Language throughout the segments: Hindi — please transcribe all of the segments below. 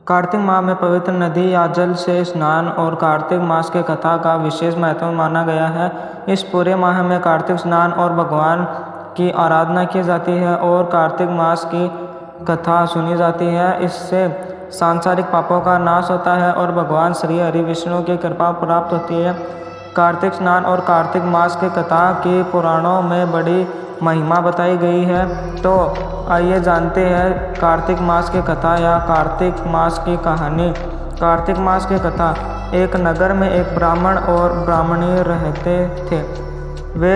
कार्तिक माह में पवित्र नदी या जल से स्नान और कार्तिक मास के कथा का विशेष महत्व माना गया है। इस पूरे माह में कार्तिक स्नान और भगवान की आराधना की जाती है और कार्तिक मास की कथा सुनी जाती है। इससे सांसारिक पापों का नाश होता है और भगवान श्री हरि विष्णु की कृपा प्राप्त होती है। कार्तिक स्नान और कार्तिक मास की कथा की पुराणों में बड़ी महिमा बताई गई है। तो आइए जानते हैं कार्तिक मास की कथा या कार्तिक मास की कहानी। कार्तिक मास की कथा। एक नगर में एक ब्राह्मण और ब्राह्मणी रहते थे। वे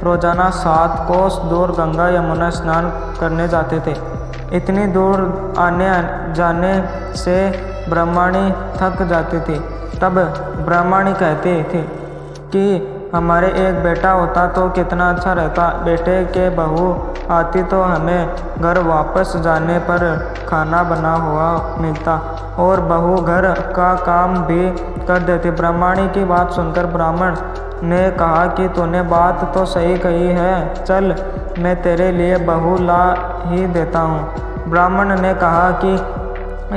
रोजाना 7 कोस दूर गंगा यमुना स्नान करने जाते थे। इतनी दूर आने जाने से ब्राह्मणी थक जाती थी। तब ब्राह्मणी कहती थी कि हमारे एक बेटा होता तो कितना अच्छा रहता। बेटे के बहू आती तो हमें घर वापस जाने पर खाना बना हुआ मिलता और बहू घर का काम भी कर देती। ब्राह्मणी की बात सुनकर ब्राह्मण ने कहा कि तूने बात तो सही कही है, चल मैं तेरे लिए बहू ला ही देता हूँ। ब्राह्मण ने कहा कि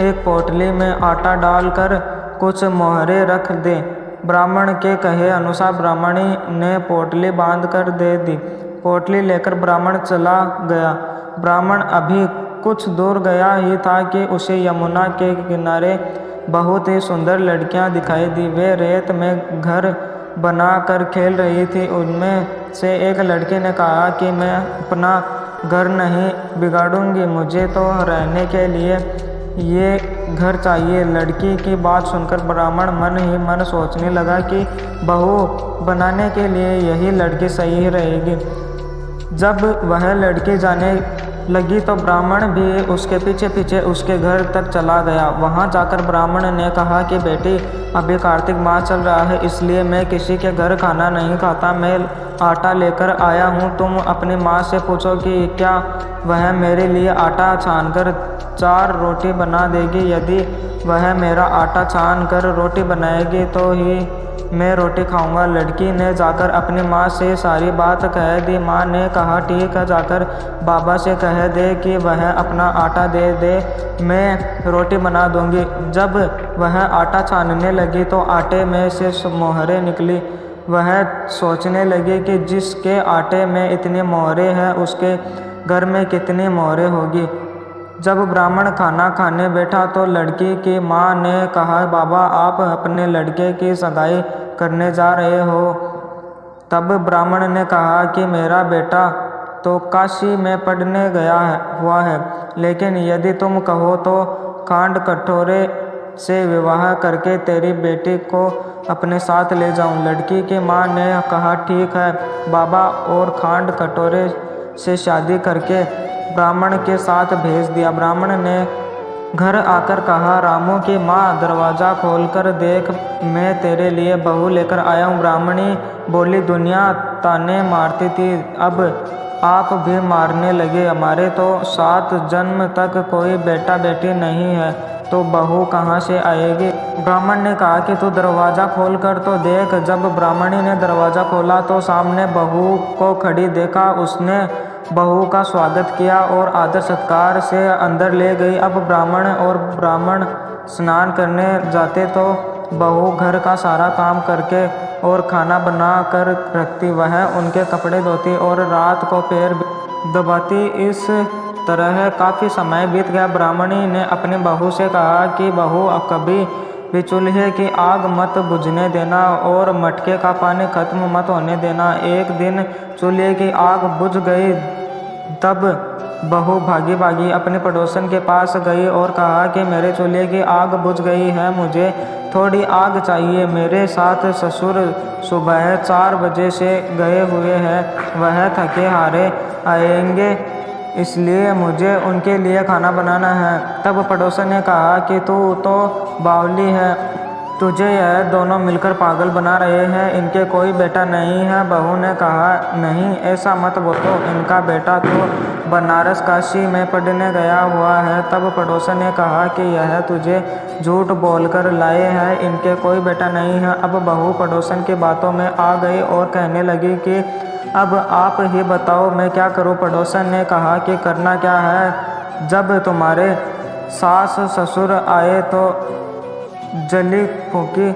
एक पोटली में आटा डालकर कुछ मोहरे रख दे। ब्राह्मण के कहे अनुसार ब्राह्मणी ने पोटली बांध कर दे दी। पोटली लेकर ब्राह्मण चला गया। ब्राह्मण अभी कुछ दूर गया ही था कि उसे यमुना के किनारे बहुत ही सुंदर लड़कियां दिखाई दी। वे रेत में घर बनाकर खेल रही थी। उनमें से एक लड़की ने कहा कि मैं अपना घर नहीं बिगाड़ूंगी, मुझे तो रहने के लिए ये घर चाहिए। लड़की की बात सुनकर ब्राह्मण मन ही मन सोचने लगा कि बहू बनाने के लिए यही लड़की सही रहेगी। जब वह लड़की जाने लगी तो ब्राह्मण भी उसके पीछे पीछे उसके घर तक चला गया। वहां जाकर ब्राह्मण ने कहा कि बेटी, अभी कार्तिक मास चल रहा है, इसलिए मैं किसी के घर खाना नहीं खाता। मैं आटा लेकर आया हूँ। तुम अपनी माँ से पूछो कि क्या वह मेरे लिए आटा छानकर 4 रोटी बना देगी। यदि वह मेरा आटा छान कर रोटी बनाएगी तो ही मैं रोटी खाऊंगा। लड़की ने जाकर अपनी माँ से सारी बात कह दी। माँ ने कहा ठीक है, जाकर बाबा से कह दे कि वह अपना आटा दे दे, मैं रोटी बना दूंगी। जब वह आटा छानने लगी तो आटे में से मोहरे निकली। वह सोचने लगी कि जिसके आटे में इतनी मोहरे हैं उसके घर में कितनी मोहरे होगी। जब ब्राह्मण खाना खाने बैठा तो लड़की की माँ ने कहा, बाबा आप अपने लड़के की सगाई करने जा रहे हो। तब ब्राह्मण ने कहा कि मेरा बेटा तो काशी में पढ़ने गया हुआ है, लेकिन यदि तुम कहो तो खांड कटोरे से विवाह करके तेरी बेटी को अपने साथ ले जाऊं। लड़की की माँ ने कहा ठीक है बाबा, और खांड कटोरे से शादी करके ब्राह्मण के साथ भेज दिया। ब्राह्मण ने घर आकर कहा, रामू की माँ दरवाज़ा खोलकर देख, मैं तेरे लिए बहू लेकर आया हूँ। ब्राह्मणी बोली, दुनिया ताने मारती थी, अब आप भी मारने लगे। हमारे तो 7 जन्म तक कोई बेटा बेटी नहीं है, तो बहू कहाँ से आएगी। ब्राह्मण ने कहा कि तू दरवाज़ा खोल कर तो देख। जब ब्राह्मणी ने दरवाज़ा खोला तो सामने बहू को खड़ी देखा। उसने बहू का स्वागत किया और आदर सत्कार से अंदर ले गई। अब ब्राह्मण स्नान करने जाते तो बहू घर का सारा काम करके और खाना बना कर रखती। वह उनके कपड़े धोती और रात को पैर दबाती। इस तरह काफ़ी समय बीत गया। ब्राह्मणी ने अपनी बहू से कहा कि बहू कभी भी चूल्हे की आग मत बुझने देना और मटके का पानी खत्म मत होने देना। एक दिन चूल्हे की आग बुझ गई। तब बहू भागी भागी अपने पड़ोसन के पास गई और कहा कि मेरे चूल्हे की आग बुझ गई है, मुझे थोड़ी आग चाहिए। मेरे साथ ससुर सुबह 4 बजे से गए हुए हैं, वह थके हारे आएंगे, इसलिए मुझे उनके लिए खाना बनाना है। तब पड़ोसन ने कहा कि तू तो बावली है, तुझे यह दोनों मिलकर पागल बना रहे हैं, इनके कोई बेटा नहीं है। बहू ने कहा, नहीं ऐसा मत बोलो, इनका बेटा तो बनारस काशी में पढ़ने गया हुआ है। तब पड़ोसन ने कहा कि यह तुझे झूठ बोलकर लाए हैं, इनके कोई बेटा नहीं है। अब बहू पड़ोसन की बातों में आ गई और कहने लगी कि अब आप ही बताओ मैं क्या करूं। पड़ोसन ने कहा कि करना क्या है, जब तुम्हारे सास ससुर आए तो जली फूकी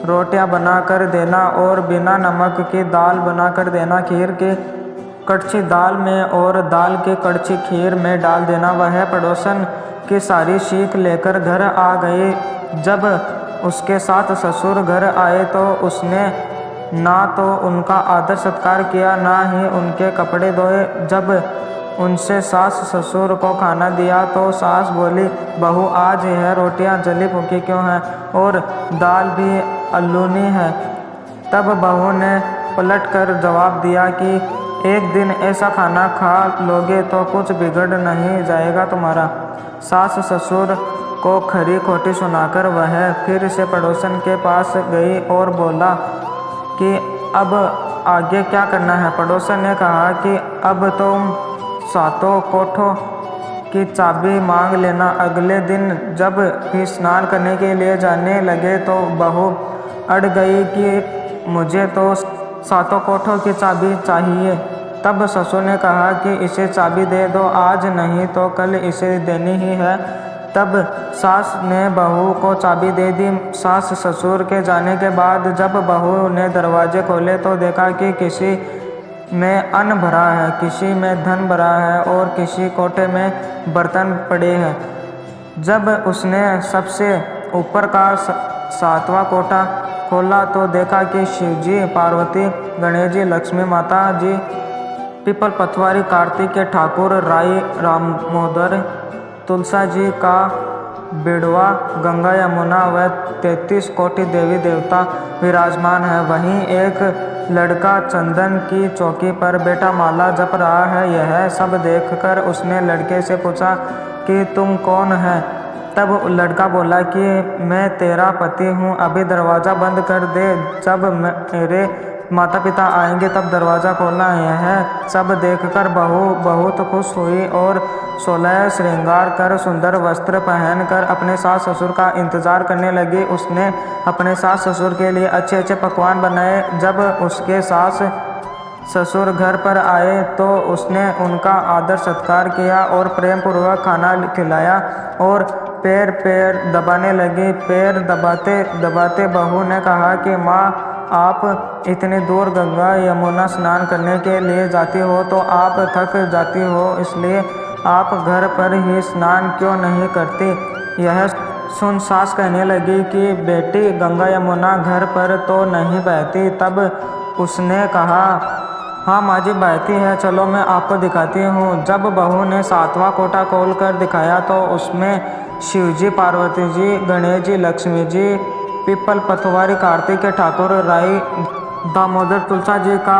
रोटियां बनाकर देना और बिना नमक की दाल बनाकर देना। खीर की कड़छी दाल में और दाल की कड़छी खीर में डाल देना। वह पड़ोसन की सारी सीख लेकर घर आ गई। जब उसके साथ ससुर घर आए तो उसने ना तो उनका आदर सत्कार किया, ना ही उनके कपड़े धोए। जब उनसे सास ससुर को खाना दिया तो सास बोली, बहू आज यह रोटियां जली फूकी क्यों हैं और दाल भी अल्लूनी है। तब बहू ने पलट कर जवाब दिया कि एक दिन ऐसा खाना खा लोगे तो कुछ बिगड़ नहीं जाएगा तुम्हारा। सास ससुर को खरी खोटी सुनाकर वह फिर से पड़ोसन के पास गई और बोला कि अब आगे क्या करना है। पड़ोसन ने कहा कि अब तुम सातों कोठों की चाबी मांग लेना। अगले दिन जब भी स्नान करने के लिए जाने लगे तो बहू अड़ गई कि मुझे तो सातों कोठों की चाबी चाहिए। तब ससुर ने कहा कि इसे चाबी दे दो, आज नहीं तो कल इसे देनी ही है। तब सास ने बहू को चाबी दे दी। सास ससुर के जाने के बाद जब बहू ने दरवाजे खोले तो देखा कि किसी में अन्न भरा है, किसी में धन भरा है और किसी कोठे में बर्तन पड़े हैं। जब उसने सबसे ऊपर का सातवां कोठा खोला तो देखा कि शिवजी, पार्वती, गणेश जी, लक्ष्मी माता जी, पीपल पथवारी, कार्तिक के ठाकुर, राई, रामोदर, तुलसा जी का बिड़वा, गंगा यमुना व 33 कोटि देवी देवता विराजमान है। वहीं एक लड़का चंदन की चौकी पर बैठा माला जप रहा है। यह सब देखकर उसने लड़के से पूछा कि तुम कौन है। तब लड़का बोला कि मैं तेरा पति हूँ, अभी दरवाज़ा बंद कर दे, जब मेरे माता पिता आएंगे तब दरवाज़ा खोलना। यह सब देखकर बहू बहुत खुश हुई और 16 श्रृंगार कर सुंदर वस्त्र पहनकर अपने सास ससुर का इंतज़ार करने लगी। उसने अपने सास ससुर के लिए अच्छे अच्छे पकवान बनाए। जब उसके सास ससुर घर पर आए तो उसने उनका आदर सत्कार किया और प्रेम पूर्वक खाना खिलाया और पैर पैर दबाने लगी। पैर दबाते दबाते बहू ने कहा कि माँ, आप इतनी दूर गंगा यमुना स्नान करने के लिए जाती हो तो आप थक जाती हो, इसलिए आप घर पर ही स्नान क्यों नहीं करती। यह सुन सास कहने लगी कि बेटी, गंगा यमुना घर पर तो नहीं बहती। तब उसने कहा, हाँ माँ जी, बहती है, चलो मैं आपको दिखाती हूँ। जब बहू ने सातवां कोठा खोल कर दिखाया तो उसमें शिवजी, पार्वती जी, गणेश जी, लक्ष्मी जी, पीपल पथवारी, कार्तिक के ठाकुर, राई, दामोदर, तुलसा जी का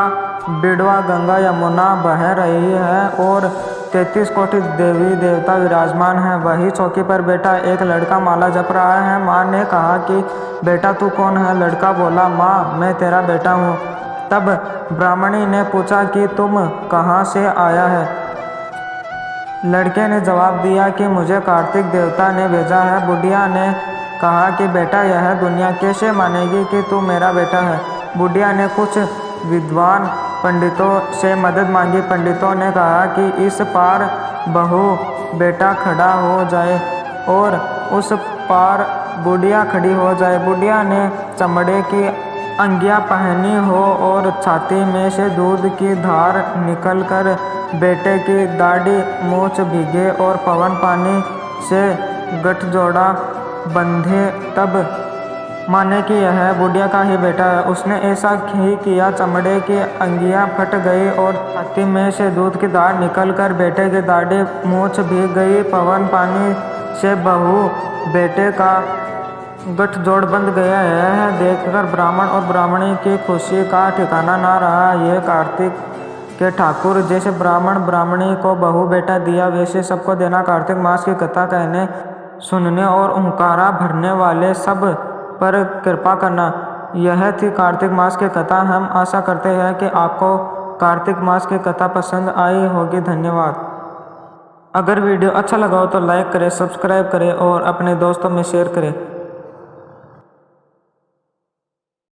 बिड़वा, गंगा यमुना बह रही है और 33 कोटि देवी देवता विराजमान है। वही चौकी पर बैठा एक लड़का माला जप रहा है। माँ ने कहा कि बेटा तू कौन है। लड़का बोला, माँ मैं तेरा बेटा हूँ। तब ब्राह्मणी ने पूछा कि तुम कहाँ से आया है। लड़के ने जवाब दिया कि मुझे कार्तिक देवता ने भेजा है। बुढ़िया ने कहा कि बेटा, यह दुनिया कैसे मानेगी कि तू मेरा बेटा है। बुढ़िया ने कुछ विद्वान पंडितों से मदद मांगी। पंडितों ने कहा कि इस पार बहू बेटा खड़ा हो जाए और उस पार बुढ़िया खड़ी हो जाए। बुढ़िया ने चमड़े की अंगियां पहनी हो और छाती में से दूध की धार निकलकर बेटे की दाढ़ी मूछ भीगे और पवन पानी से गठजोड़ा बंधे, तब माने कि यह बुढ़िया का ही बेटा है। उसने ऐसा ही किया। चमड़े की अंगियां फट गई और छाती में से दूध की धार निकलकर बेटे की दाढ़ी मूछ भीग गई। पवन पानी से बहू बेटे का गठजोड़ बंध गया। यह देखकर ब्राह्मण और ब्राह्मणी की खुशी का ठिकाना ना रहा। ये कार्तिक के ठाकुर जैसे ब्राह्मण ब्राह्मणी को बहू बेटा दिया, वैसे सबको देना। कार्तिक मास की कथा कहने, सुनने और हुंकारा भरने वाले सब पर कृपा करना। यह थी कार्तिक मास की कथा। हम आशा करते हैं कि आपको कार्तिक मास की कथा पसंद आई होगी। धन्यवाद। अगर वीडियो अच्छा लगा हो तो लाइक करें, सब्सक्राइब करें और अपने दोस्तों में शेयर करें।